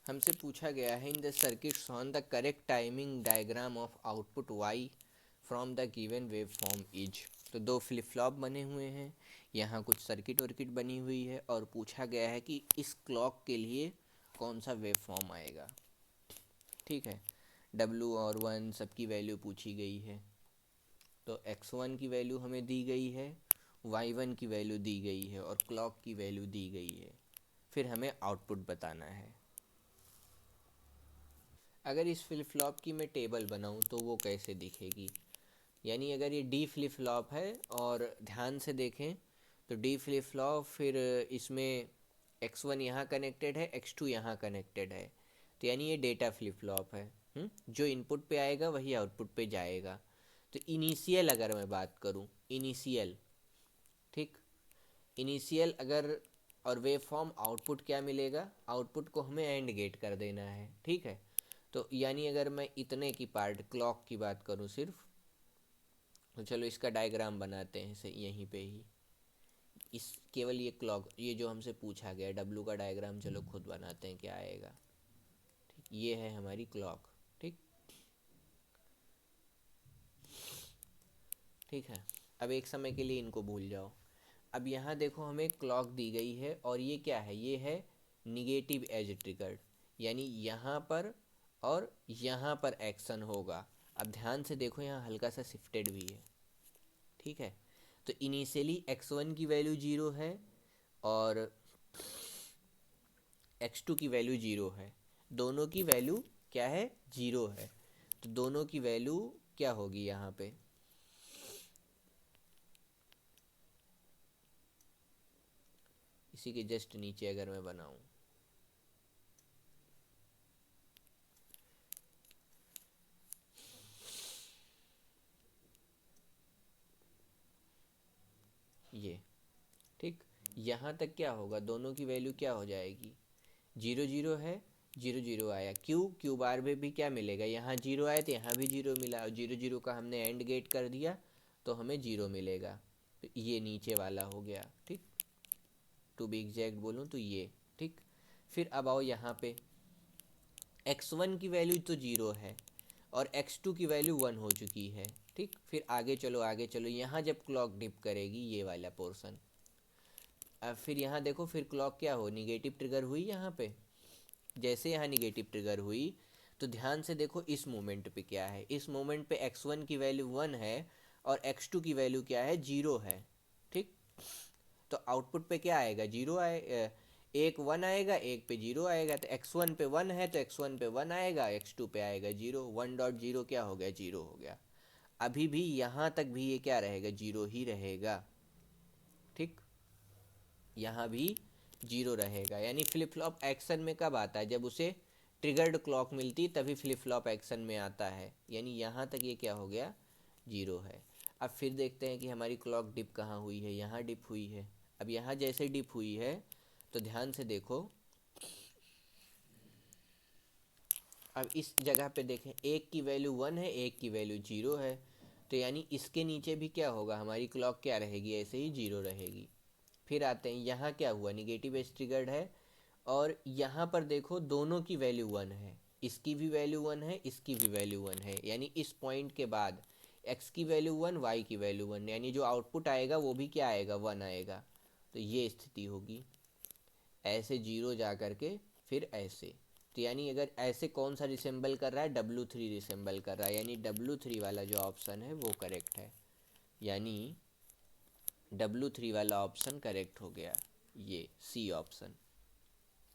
हमसे पूछा गया है in the circuits on the correct timing diagram of output Y from the given waveform is. तो दो फ्लिप फ्लॉप बने हुए हैं, यहाँ कुछ सर्किट वर्किट बनी हुई है और पूछा गया है कि इस क्लॉक के लिए कौन सा वेव फॉर्म आएगा। ठीक है, W और 1 सबकी वैल्यू पूछी गई है। तो x1 की वैल्यू हमें दी गई है, y1 की वैल्यू दी गई है और क्लॉक की वैल्यू दी गई है। फिर हमें आउटपुट बताना है। अगर इस फ्लिप फ्लॉप की मैं टेबल बनाऊं तो वो कैसे दिखेगी, यानी अगर ये डी फ्लिप फ्लॉप है और ध्यान से देखें तो डी फ्लिप फ्लॉप, फिर इसमें x1 यहाँ कनेक्टेड है, x2 यहाँ कनेक्टेड है, तो यानी ये डेटा फ्लिप फ्लॉप है। जो इनपुट पे आएगा वही आउटपुट पे जाएगा। तो इनिशियल अगर मैं बात करूँ, इनिशियल, ठीक, इनिशियल अगर, और वेव फॉर्म आउटपुट क्या मिलेगा, आउटपुट को हमें एंड गेट कर देना है। ठीक है, तो यानी अगर मैं इतने की पार्ट क्लॉक की बात करूँ सिर्फ, तो चलो इसका डायग्राम बनाते हैं से यहीं पे ही। इस केवल ये क्लॉक, ये जो हमसे पूछा गया डब्लू का डायग्राम, चलो खुद बनाते हैं क्या आएगा। ठीक, ये है हमारी क्लॉक। ठीक, ठीक है, अब एक समय के लिए इनको भूल जाओ। अब यहाँ देखो हमें क्लॉक दी गई है और ये क्या है, ये है निगेटिव एज ट्रिगर्ड, यानी यहाँ पर और यहाँ पर एक्शन होगा। अब ध्यान से देखो यहाँ हल्का सा शिफ्टेड भी है। ठीक है, तो इनिशियली x1 की वैल्यू 0 है और x2 की वैल्यू 0 है। दोनों की वैल्यू क्या है, 0 है। तो दोनों की वैल्यू क्या होगी यहाँ पे, इसी के जस्ट नीचे अगर मैं बनाऊं, ये, ठीक, यहाँ तक क्या होगा, दोनों की वैल्यू क्या हो जाएगी, 0 0 है, 0 0 आया, क्यू बार में भी क्या मिलेगा, यहाँ 0 आया तो यहाँ भी 0 मिला, और 0 0 का हमने एंड गेट कर दिया तो हमें 0 मिलेगा। तो ये नीचे वाला हो गया। ठीक, टू बी एग्जैक्ट बोलूँ तो ये। ठीक, फिर अब आओ यहाँ पे, x1 की वैल्यू तो 0 है और x2 की वैल्यू 1 हो चुकी है। ठीक, फिर आगे चलो आगे चलो, यहाँ जब क्लॉक डिप करेगी ये वाला पोर्शन, अब फिर यहाँ देखो, फिर क्लॉक क्या हो, निगेटिव ट्रिगर हुई यहाँ पे। जैसे यहाँ निगेटिव ट्रिगर हुई तो ध्यान से देखो इस मोमेंट पे क्या है, इस मोमेंट पे x1 की वैल्यू 1 है और x2 की वैल्यू क्या है, 0 है। ठीक, तो आउटपुट पे क्या आएगा, 0 आए, एक 1 आएगा, एक पे 0 आएगा। तो x1 पे 1 है तो x1 पे 1 आएगा, x2 पे आएगा 0, 1.0 क्या हो गया, 0 हो गया। अभी भी यहाँ तक भी ये क्या रहेगा, 0 ही रहेगा। ठीक, यहाँ भी 0 रहेगा, यानी फ्लिप फ्लॉप एक्शन में कब आता है, जब उसे ट्रिगर्ड क्लॉक मिलती तभी फ्लिप फ्लॉप एक्शन में आता है, यानी यहाँ तक ये क्या हो गया, 0 है। अब फिर देखते हैं कि हमारी क्लॉक डिप कहाँ हुई है, यहाँ डिप हुई है। अब यहाँ जैसे डिप हुई है तो ध्यान से देखो, अब इस जगह पे देखें, एक की वैल्यू 1 है, एक की वैल्यू 0 है, तो यानी इसके नीचे भी क्या होगा, हमारी क्लॉक क्या रहेगी, ऐसे ही 0 रहेगी। फिर आते हैं यहाँ क्या हुआ, निगेटिव एज ट्रिगर्ड है और यहाँ पर देखो दोनों की वैल्यू 1 है, इसकी भी वैल्यू 1 है, इसकी भी वैल्यू 1 है, यानी इस पॉइंट के बाद x की वैल्यू 1, y की वैल्यू 1, यानी जो आउटपुट आएगा वो भी क्या आएगा, 1 आएगा। तो ये स्थिति होगी, ऐसे 0 जा करके फिर ऐसे। तो यानी अगर ऐसे कौन सा रिसेंबल कर रहा है, W3 रिसेंबल कर रहा है, यानी W3 वाला जो ऑप्शन है वो करेक्ट है, यानी W3 वाला ऑप्शन करेक्ट हो गया, ये C ऑप्शन।